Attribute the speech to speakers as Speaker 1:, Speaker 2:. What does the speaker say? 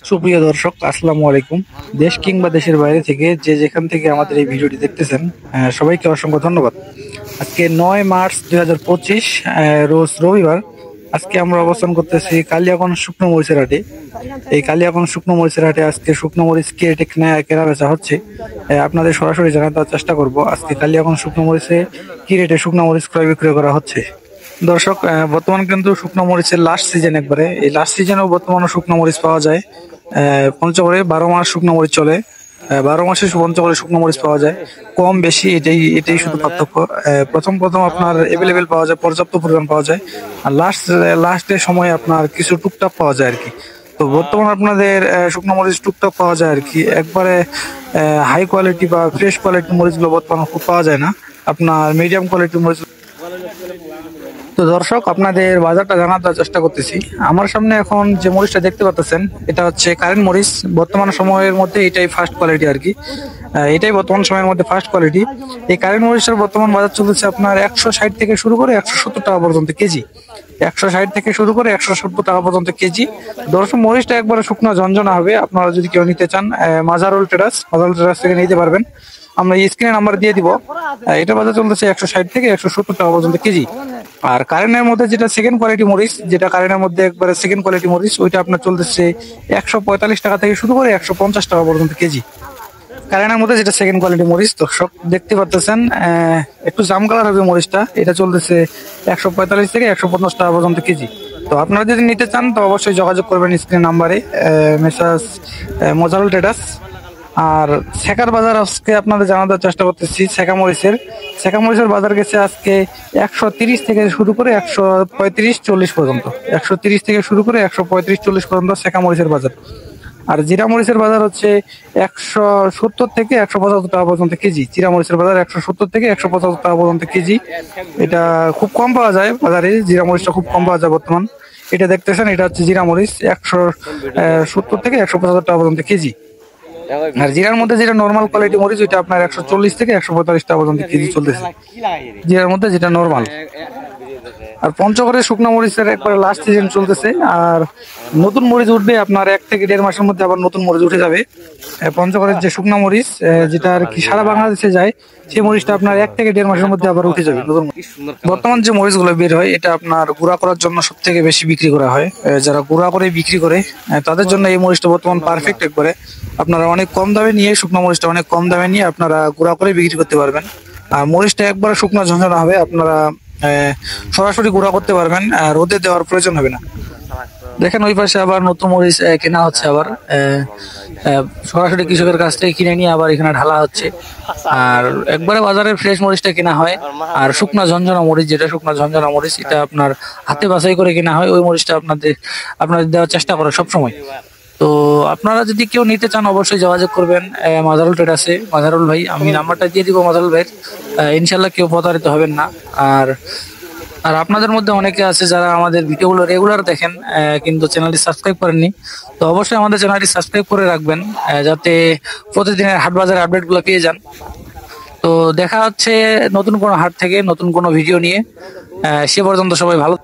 Speaker 1: সুপ্রিয় দর্শক, আসসালামু আলাইকুম। দেশ কিংবা দেশের বাইরে থেকে যে যেখান থেকে আমাদের এই ভিডিওটি দেখতেছেন, সবাইকে অসংখ্য ধন্যবাদ। আজকে 9 মার্চ 2025, রোজ রবিবার। আজকে আমরা অবস্থান করতেছি কালিয়াগঞ্জ শুকনো মরিচের হাটে। এই কালিয়াগঞ্জ শুকনো মরিচের হাটে আজকে শুকনো মরিচ কি রেটে কেনা বেচা হচ্ছে, আপনাদের সরাসরি জানাতে চেষ্টা করব। আজকে কালিয়াগঞ্জ শুকনো মরিচে কি রেটে শুকনো মরিচ ক্রয় বিক্রয় করা হচ্ছে। দর্শক, বর্তমান কিন্তু শুকনো মরিচের লাস্ট সিজন, একবারে এই লাস্ট সিজনেও বর্তমানে শুকনো মরিচ পাওয়া যায়। পঞ্চগড়ে 12 মাস শুকনো মরিচ চলে। 12 মাসে পঞ্চগড়ে শুকনো মরিচ পাওয়া যায়, কম বেশি এটাই এটাই শুধু পার্থক্য। প্রথম প্রথম আপনার এভেলেবেল পাওয়া যায়, পর্যাপ্ত পরিমাণ পাওয়া যায়। আর লাস্টের সময় আপনার কিছু টুকটাক পাওয়া যায় আর কি। তো বর্তমান আপনাদের শুকনো মরিচ টুকটাক পাওয়া যায় আর কি। একবারে হাই কোয়ালিটি বা ফ্রেশ কোয়ালিটির মরিচগুলো বর্তমানে খুব পাওয়া যায় না। আপনার মিডিয়াম কোয়ালিটির মরিচ। তো দর্শক, আপনাদের বাজারটা জানার চেষ্টা করতেছি। আমার সামনে এখন যে মরিচটা দেখতে পাচ্ছেন, এটা হচ্ছে কারেন্ট মরিচ। বর্তমান সময়ের মধ্যে এটাই ফার্স্ট কোয়ালিটি আর কি। এটাই বর্তমান সময়ের মধ্যে ফার্স্ট কোয়ালিটি। এই কারেন্ট মরিচের বর্তমান বাজার চলতেছে আপনার 160 থেকে শুরু করে 170 টাকা পর্যন্ত কেজি। 160 থেকে শুরু করে 170 টাকা পর্যন্ত কেজি। দর্শক, মরিচটা একবারে শুকনো ঝনঝনা হবে। আপনারা যদি কেউ নিতে চান, মাজারুল ট্রেডার্স থেকে নিতে পারবেন। আমরা স্ক্রিনে নাম্বার দিয়ে দিব। এটা বাজার চলতেছে 160 থেকে 170 টাকা পর্যন্ত কেজি। আর কারেন্টের মধ্যে যেটা সেকেন্ড কোয়ালিটি মরিচ, যেটা কারেন্টের মধ্যে একবারে সেকেন্ড কোয়ালিটি মরিচ, ওইটা আপনার চলতেছে 145 টাকা থেকে শুরু করে 150 টাকা পর্যন্ত কেজি। কারেন্টের মধ্যে যেটা সেকেন্ড কোয়ালিটি মরিচ, দর্শক দেখতে পাচ্ছেন, একটু জাম কালার হবে মরিচটা। এটা চলতেছে 145 থেকে 150 টাকা পর্যন্ত কেজি। তো আপনারা যদি নিতে চান তো অবশ্যই যোগাযোগ করবেন স্ক্রিন নাম্বারে, মেসার্স মোজারুল ট্রেডার্স। আর শেখার বাজার আজকে আপনাদের জানানোর চেষ্টা করতেছি। শেখা মরিচের বাজার গেছে আজকে 130 থেকে শুরু করে 135-40 পর্যন্ত। 130 থেকে শুরু করে 135-40 পর্যন্ত শেখা মরিচের বাজার। আর জিরা মরিচের বাজার হচ্ছে 170 থেকে 175 টাকা পর্যন্ত কেজি। জিরা মরিচের বাজার 170 থেকে 175 টাকা পর্যন্ত কেজি। এটা খুব কম পাওয়া যায় বাজারে, জিরা মরিচটা খুব কম পাওয়া যায় বর্তমান। এটা দেখতেছেন, এটা হচ্ছে জিরা মরিচ, 170 থেকে 175 টাকা পর্যন্ত কেজি। আর জিরার মধ্যে যেটা নর্মাল কোয়ালিটি মরিচ, ওইটা আপনার 140 থেকে 145 টাকা পর্যন্ত কেজি চলতেছে, জিরার মধ্যে যেটা নর্মাল। আর পঞ্চগড়ের শুকনো মরিচের একবার লাস্ট সিজন চলতেছে। আর নতুন মরিচ উঠবে আপনার 1 থেকে 1.5 মাসের মধ্যে, আবার নতুন মরিচ উঠে যাবে। পঞ্চগড়ের যে শুকনো মরিচ, যেটা আর কি সারা বাংলাদেশে যায়, সেই মরিচটা আপনার 1 থেকে 1.5 মাসের মধ্যে আবার উঠে যাবে নতুন। বর্তমান যে মরিচগুলো বের হয়, এটা আপনার গুঁড়া করার জন্য সব থেকে বেশি বিক্রি করা হয়। যারা গুঁড়া করে বিক্রি করে, তাদের জন্য এই মরিচটা বর্তমান পারফেক্ট। একবারে আপনারা অনেক কম দামে নিয়ে, শুকনো মরিচটা অনেক কম দামে নিয়ে আপনারা গুঁড়া করে বিক্রি করতে পারবেন। আর মরিচটা একবারে শুকনো ঝনঝনা হবে, আপনারা সরাসরি গুঁড়া করতে পারবেন, রোদে দেওয়ার প্রয়োজন হবে না। দেখেন, ওই পাশে আবার নতুন মরিচ কেনা হচ্ছে। আবার সরাসরি কৃষকের কাছ থেকে কিনে নিয়ে আবার এখানে ঢালা হচ্ছে। আর একবারে বাজারের ফ্রেশ মরিচটা কেনা হয়। আর শুকনা ঝনঝনা মরিচ, যেটা শুকনা ঝনঝনা মরিচ, এটা আপনার হাতে বাছাই করে কেনা হয়। ওই মরিচটা আপনাদের দেওয়ার চেষ্টা করে সবসময়। তো আপনারা যদি কেউ নিতে চান অবশ্যই যোগাযোগ করবেন মাজারুল ট্রেডার্সে। মাজারুল ভাই, আমি নাম্বারটা দিয়ে দিব মাজারুল ভাইয়ের। ইনশাল্লাহ কেউ প্রতারিত হবেন না। আর আর আপনাদের মধ্যে অনেকে আছে যারা আমাদের ভিডিওগুলো রেগুলার দেখেন, কিন্তু চ্যানেলটি সাবস্ক্রাইব করেননি। তো অবশ্যই আমাদের চ্যানেলটি সাবস্ক্রাইব করে রাখবেন, যাতে প্রতিদিনের হাট বাজারের আপডেটগুলো পেয়ে যান। তো দেখা হচ্ছে নতুন কোনো হাট থেকে নতুন কোনো ভিডিও নিয়ে। সে পর্যন্ত সবাই ভালো।